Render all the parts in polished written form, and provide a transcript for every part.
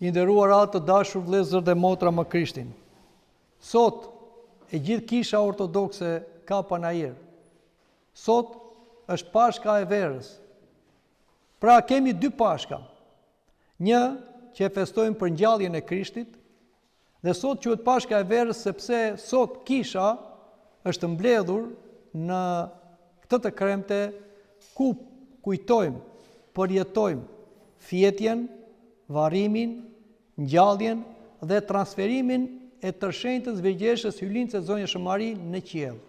I nderuar atë të dashur vëllezër dhe motra më Krishtin. Sot e gjithë kisha ortodokse ka panajër. Sot është Pashka e Verës. Pra kemi dy Pashka. Një që e festojmë për ngjalljen e Krishtit dhe sot quhet Pashka e Verës sepse sot kisha është mbledhur në këtë të kremte ku kujtojmë, përjetojmë fjetjen, varrimin, ngjalljen dhe transferimin e tërshenjtës Virgjeshës Hylincë Zonja Shëmari në qiell.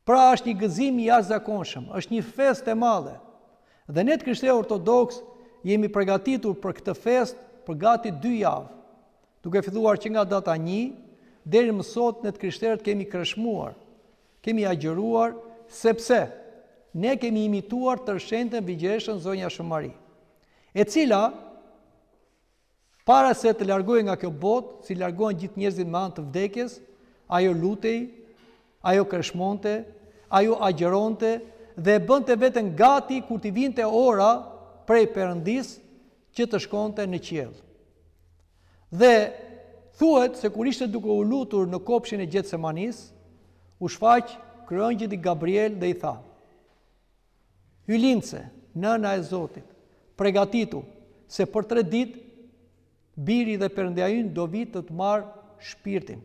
Pra është një gëzim i jashtëzakonshëm, është një festë e madhe. Dhe ne të krishterë ortodoks jemi përgatitur për këtë festë për gati 2 javë, duke filluar që nga data 1 deri më sot ne të krishterët kemi kreshmuar, kemi agjëruar sepse ne kemi imituar tërshenjtën Virgjeshën Zonja Shëmari, e cila para se të largohej nga kjo botë, si largohen gjithë njerëzit me anë të vdekjes, ajo lutej, ajo kreshmonte, ajo agjëronte dhe bënte veten gati kur t'i vinte ora prej Perëndis që të shkonte në qiell. Dhe thuhet se kur ishte duke u lutur në kopshin e Gjetsemanit, u shfaq kryengjill i Gabriel dhe i tha: Hylince, nëna e Zotit, përgatitu se për 3 ditë biri dhe Perëndia ynë do vi të marrë shpirtin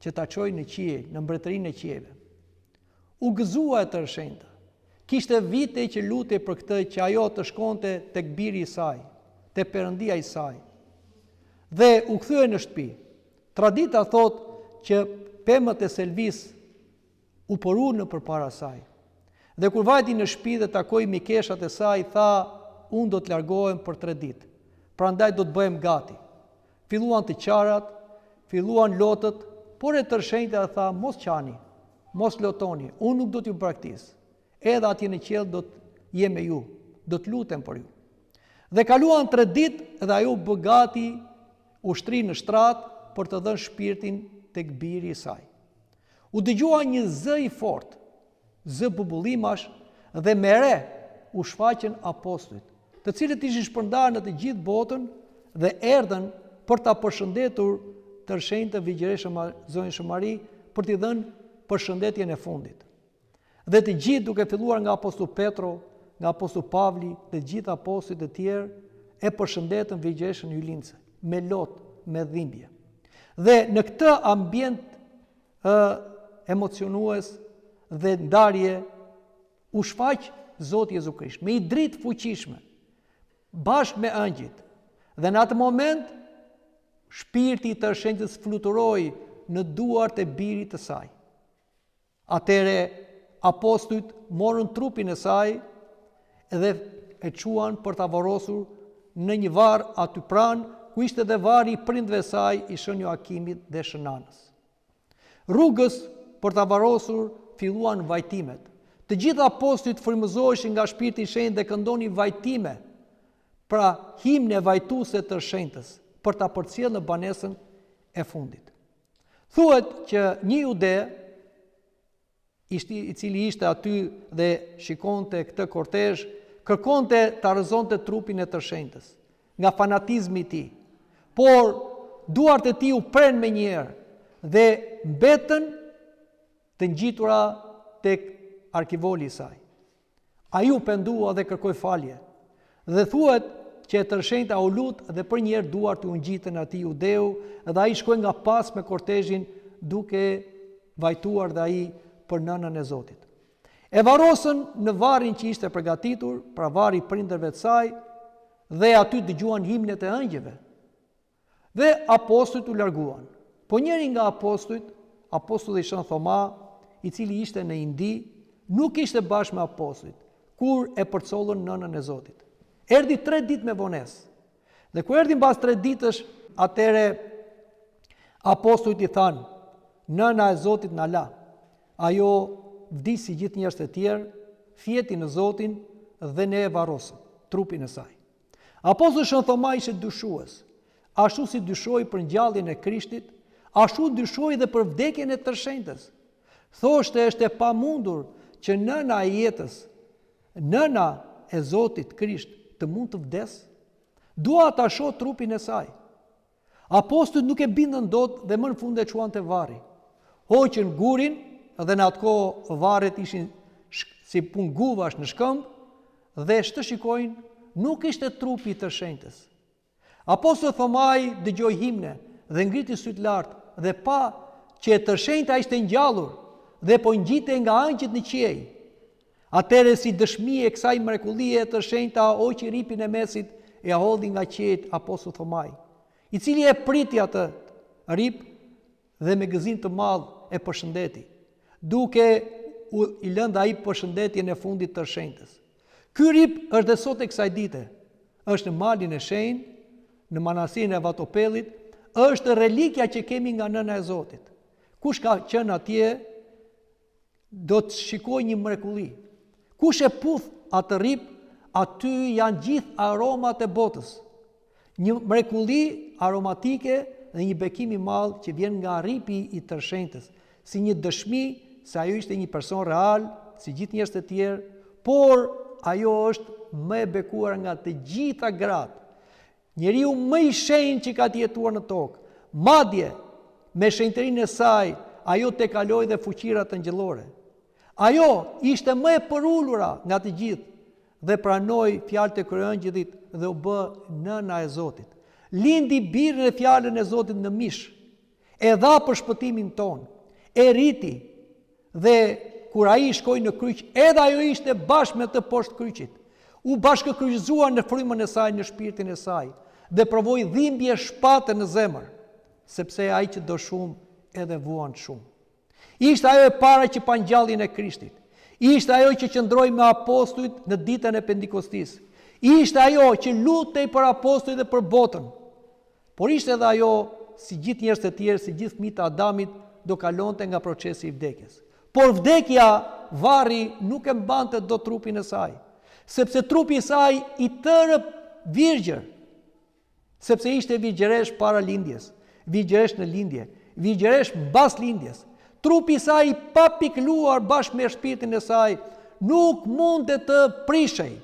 që ta çojë në qiell, në mbretërinë e qiellit. U gëzua e tërshenjta. Kishte vite që lutej për këtë që ajo të shkonte tek biri i saj, te Perëndia i saj. Dhe u kthye në shtëpi. Tradita thot që pemët e Selvis u porun përpara saj. Dhe kur vajti në shtëpi dhe takoi mikeshat e saj, tha: "Unë do të largohem për 3 ditë. Prandaj do të bëhem gati." Filluan të qarat, filluan lotët, por e tërshenjta tha: "Mos qani, mos lotoni, unë nuk do t'ju braktis. Edhe atje në qiell do të jem me ju, do të lutem për ju." Dhe kaluan 3 ditë dhe ajo bë gati, u shtri në shtrat për të dhënë shpirtin tek biri i saj. U dëgjua një zë i fortë, zë bubullimash, dhe me re u shfaqën apostujt, të cilët ishin shpërndarë në të gjithë botën dhe erdhën për ta përshëndetur tërshenjtën Virgjeshën Zonjën Shëmari për t'i dhënë përshëndetjen e fundit. Dhe të gjithë, duke filluar nga apostulli Petro, nga apostulli Pavli dhe gjithë apostujt e tjerë, e përshëndetën Virgjeshën Hylincë me lot, me dhimbje. Dhe në këtë ambient emocionues dhe ndarje u shfaq Zoti Jezu Krisht me i dritë fuqishme, bashkë me ëngjëjt. Dhe në atë moment shpirti i tërshenjtës fluturoi në duart e birit të saj. Atëre apostujt morën trupin e saj dhe e çuan për ta varrosur në një varr aty pranë, ku ishte edhe varri i prindve saj, i Shën Joakimit dhe Shën Anës. Rrugës për ta varrosur filluan vajtimet. Të gjithë apostujt frymëzoheshin nga Shpirti i Shenjtë dhe këndonin vajtime, pra himne vajtuese të shenjtës, për ta përcjellë në banesën e fundit. Thuhet që një jude, i cili ishte aty dhe shikonte këtë kortezh, kërkonte ta rrëzonte trupin e tërshenjtës nga fanatizmi i tij. Por duart e tij u pren menjëherë dhe mbetën të ngjitura tek arkivoli i saj. Ai u pendua dhe kërkoi falje. Dhe thuhet që e tërshenjta u lut dhe për një herë duart u ngjitën atij judeu dhe ai shkoi nga pas me kortezhin duke vajtuar dhe ai për nënën e Zotit. E varrosën në varrin që ishte përgatitur, pra varri i prindërve të saj, dhe aty dëgjuan himnet e ëngjëve. Dhe apostujt u larguan. Po njëri nga apostujt, apostulli Shën Thoma, i cili ishte në Indi, nuk ishte bashkë me apostujt kur e përcollën nënën e Zotit. Erdi 3 ditë me vonesë. Dhe kur erdi mbas 3 ditësh, atëre apostujt i thanë: "Nëna e Zotit na la. Ajo vdis si gjithë njerëzit e tjerë, fjeti në Zotin dhe ne e varrosëm trupin e saj." Apostulli Shën Thoma ishte dyshues. Ashtu si dyshoi për ngjalljen e Krishtit, ashtu dyshoi dhe për vdekjen e tërshenjtës. Thoshte është e pamundur që nëna e jetës, nëna e Zotit Krisht, të mund të vdes. Dua ta shoh trupin e saj. Apostujt nuk e bindën dot dhe më në fund e quante varri. Hoqën gurin dhe në atë kohë varret ishin si pun guvash në shkëmbë dhe shikojnë nuk ishte trupi i tërshenjtës. Apostulli Thomai dëgjoi himne dhe ngriti syt lart dhe pa që e tërshenjta ishte ngjallur dhe po ngjitej nga angjët në qiell. Atëre si dëshmi e kësaj mrekullie e tërshenjta hoqi ripin e mesit e hodhi nga qiejt apostulli Thomai, i cili e priti atë rip dhe me gëzim të madh e përshëndeti, duke i lënë ai përshëndetjen e fundit të tërshenjtës. Ky rip është dhe sot e kësaj dite, është në malin e shenjtë, në manastirin e Vatopellit, është relikja që kemi nga Nëna e Zotit. Kush ka qenë atje, do të shikojë një mrekulli. Kush e puth atë rip, aty janë gjithë aromat e botës. Një mrekulli aromatike dhe një bekim i madh që vjen nga ripi i tërshenjtës, si një dëshmi se ajo ishte një person real, si gjithë njerëzit e tjerë, por ajo është më e bekuar nga të gjitha gratë. Njeriu më i shenjtë që ka të jetuar në tokë. Madje me shenjtërinë e saj, ajo te kaloi dhe fuqirat angjëllore. Ajo ishte më e përulura nga të gjithë dhe pranoi fjalët e kryeëngjëllit dhe u bë Nëna e Zotit. Lindi birrin e fjalën e Zotit në mish. E dha për shpëtimin ton. E riti dhe kur ai shkoi në kryq, edhe ajo ishte bashkë me të poshtë kryqit. U bashkëkryqëzuar në frymën e saj, në shpirtin e saj, dhe provoi dhimbje shpate në zemër, sepse ai që do shumë edhe vuan shumë. Ishte ajo e para që pa ngjalljen e Krishtit. Ishte ajo që qëndroi me apostujt në ditën e Pentekostis. Ishte ajo që lutej për apostujt dhe për botën. Por ishte edhe ajo, si gjithë njerëzit e tjerë, si gjithë fëmijët e Adamit, do kalonte nga procesi i vdekjes. Por vdekja, varri, nuk e mbante dot trupin e saj, sepse trupi i saj i tërë virgjër, sepse ishte virgjëresh para lindjes, virgjëresh në lindje, virgjëresh mbas lindjes. Trupi i saj i papikluar bashkë me shpirtin e saj nuk mundet të prishej,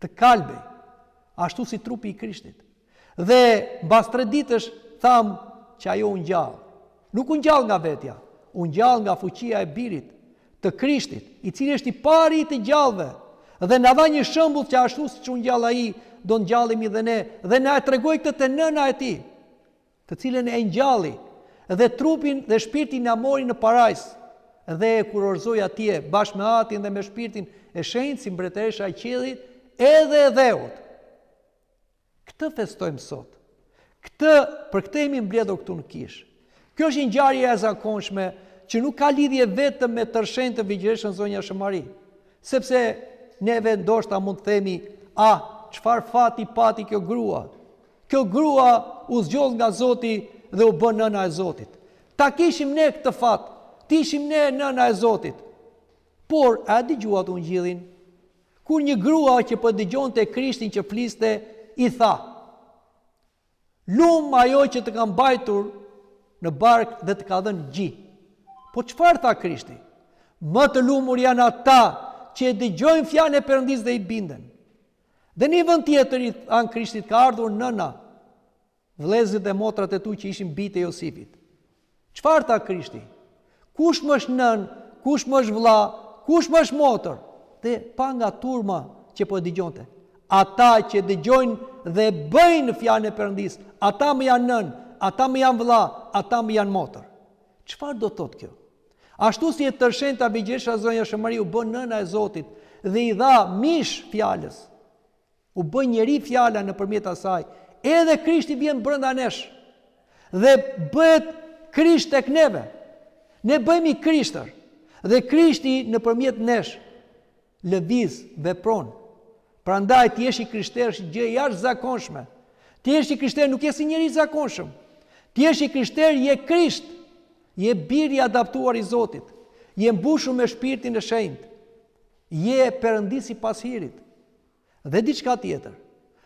të kalbej, ashtu si trupi i Krishtit. Dhe mbas 3 ditësh tham që ajo u ngjall. Nuk u ngjall nga vetja, u ngjall nga fuqia e birit të Krishtit, i cili është i pari i të gjallëve, dhe na dha një shembull që ashtu siç u ngjall ai, do ngjallemi dhe ne, dhe na e tregoi këtë te nëna e tij, të cilën e ngjalli, dhe trupin dhe shpirtin na mori në parajs, dhe e kurorëzoi atje bashkë me Atin dhe me shpirtin e shenjtë si mbretëresha e qiellit, edhe e dheut. Këtë festojmë sot. Për këtë jemi mbledhur këtu në Kish. Kjo është një ngjarje e zakonshme që nuk ka lidhje vetëm me tërshenjtë të Vigjereshën Zonja Shëmari, sepse neve ndoshta mund të themi, çfarë fati pati kjo grua? Kjo grua u zgjoll nga Zoti dhe u bë nëna e Zotit. Ta kishim ne këtë fat, tishim ne nëna e Zotit. Por a dëgjuat ungjillin? Kur një grua që po dëgjonte Krishtin që fliste, i tha: "Lum ajo që të ka mbajtur në barkë dhe të ka dhënë gjë." Po çfarë tha Krishti? Më të lumur janë ata që e dëgjojnë fjalën e Perëndisë dhe i binden. Dhe në një vend tjetër i than Krishtit, ka ardhur nëna, vëllezërit dhe motrat e tu që ishin bijtë e Josifit. Çfarë tha Krishti? Kush më është nën, kush më është vëlla, kush më është motër? Dhe pa nga turma që po dëgjonte. Ata që dëgjojnë dhe bëjnë fjalën e Perëndisë, ata më janë nën, ata më janë vëlla, ata më janë motër. Çfarë do thotë kjo? Ashtu si e tërshenjta Vigjeresha Zonja Shëmari u bë nëna e Zotit dhe i dha mish fjalës, u bë njeri fjala nëpërmjet asaj, edhe Krishti vjen brenda nesh dhe bëhet Krisht tek neve. Ne bëhemi Krishtër dhe Krishti nëpërmjet nesh lëviz, vepron. Prandaj ti je i krishter është gjë e jashtëzakonshme. Ti je i krishter, nuk je si njeri i zakonshëm. Ti je i krishter, je Krisht. Je biri i adaptuar i Zotit. Je mbushur me shpirtin e shenjtë. Je Perëndis i pashirit. Dhe diçka tjetër.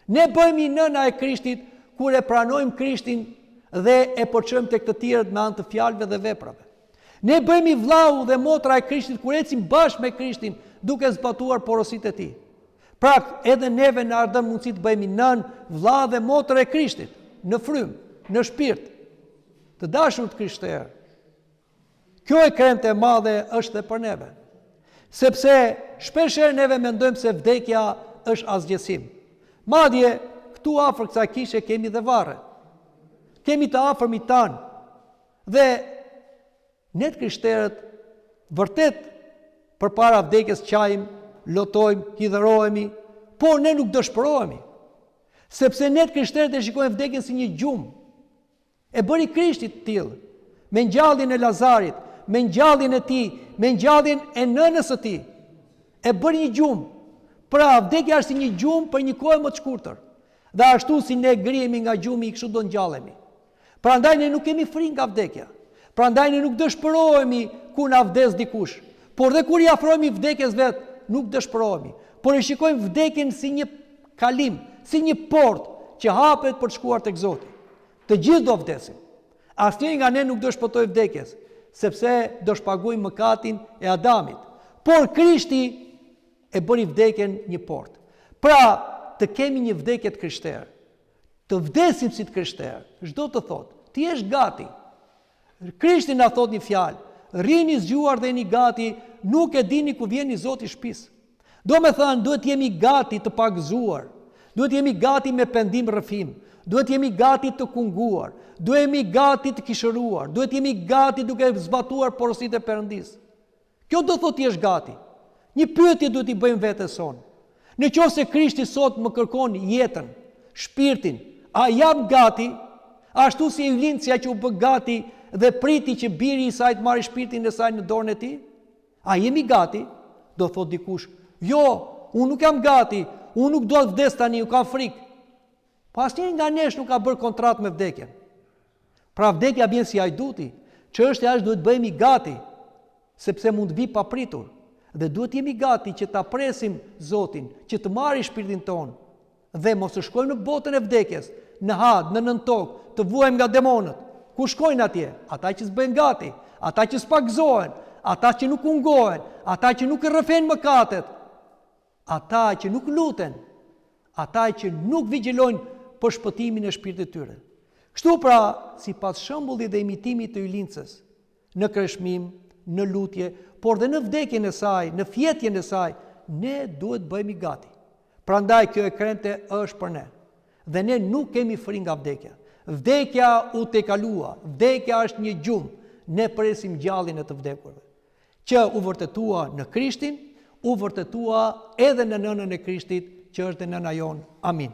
Ne bëhemi nëna e Krishtit kur e pranojmë Krishtin dhe e përçojmë tek të tjerët me anë të fjalëve dhe veprave. Ne bëhemi vllau dhe motra e Krishtit kur ecim bashkë me Krishtin duke zbatuar porositë e tij. Pra, edhe neve në ardhëm mundësi të bëjmë nën, vlla dhe motër e Krishtit, në frymë, në shpirt, të dashur të krishterë. Kjo e kremte e madhe është dhe për neve. Sepse shpeshherë neve mendojmë se vdekja është asgjësim. Madje këtu afër kësaj kishe kemi dhe varre. Kemi të afërmit tanë. Dhe ne të krishterët vërtet përpara vdekjes qajmë, lotojmë, hidhërohemi, por ne nuk dëshpërohemi. Sepse ne të krishterët e shikojmë vdekjen si një gjumë. E bëri Krishti të tillë, me ngjalljen e Lazarit, me ngjalljen e tij, me ngjalljen e nënës së tij. E bëri një gjumë. Pra, vdekja është si një gjumë për një kohë më të shkurtër. Dhe ashtu si ne grihemi nga gjumi, kështu do ngjallemi. Prandaj ne nuk kemi frikë nga vdekja. Prandaj ne nuk dëshpërohemi kur na vdes dikush. Por dhe kur i afrohemi vdekjes vet, nuk dëshpërohemi. Por e shikojmë vdekjen si një kalim, si një portë që hapet për të shkuar tek Zoti. Të gjithë do vdesim. Asnjëri nga ne nuk do shpëtojë vdekjes, sepse do shpagojmë mëkatin e Adamit. Por Krishti e bëri vdekjen një portë. Pra, të kemi një vdekje të krishterë. Të vdesim si të krishterë. Çdo të thotë, ti je gati. Krishti na thot një fjalë, rrini zgjuar dhe jeni gati, nuk e dini ku vjen Zoti shtëpisë. Do me thënë, duhet jemi gati të pagëzuar, duhet jemi gati me pendim rrëfim, duhet jemi gati të kunguar, duhet jemi gati të kishëruar, duhet jemi gati duke zbatuar porositë e Perëndis. Kjo do thotë ti je gati. Një pyetje duhet i bëjmë vetes sonë. Në qoftë se Krishti sot më kërkon jetën, shpirtin, a jam gati? Ashtu si Eulindësia që u bë gati dhe priti që biri i saj të marrë shpirtin e saj në dorën e tij? A jemi gati? Do thot dikush, jo, unë nuk jam gati, unë nuk do të vdes tani, u kam frikë. Po asnjëri nga nesh nuk ka bërë kontratë me vdekjen. Pra vdekja vjen si ajduti, çështja është duhet bëhemi gati, sepse mund të vi papritur. Dhe duhet jemi gati që ta presim Zotin, që të marrë shpirtin ton, dhe mos të shkojmë në botën e vdekjes, në had, në nën tokë, të vuajmë nga demonët. Ku shkojnë atje? Ata që s'bëjnë gati, ata që s'pagëzohen, ata që nuk ungohen, ata që nuk rrëfen mëkatet, ata që nuk luten, ata që nuk vigjilojnë për shpëtimin e shpirtit tyre. Kështu pra, sipas shembullit dhe imitimit të Ylindsës, në kreshmim, në lutje, por dhe në vdekjen e saj, në fjetjen e saj, ne duhet bëhemi gati. Prandaj kjo e krente është për ne. Dhe ne nuk kemi frikë nga vdekja. Vdekja u tekalua, vdekja është një gjumë, ne presim gjalljen e të vdekurve. Që u vërtetua në Krishtin, u vërtetua edhe në nënën e Krishtit, që është nëna jon. Amin.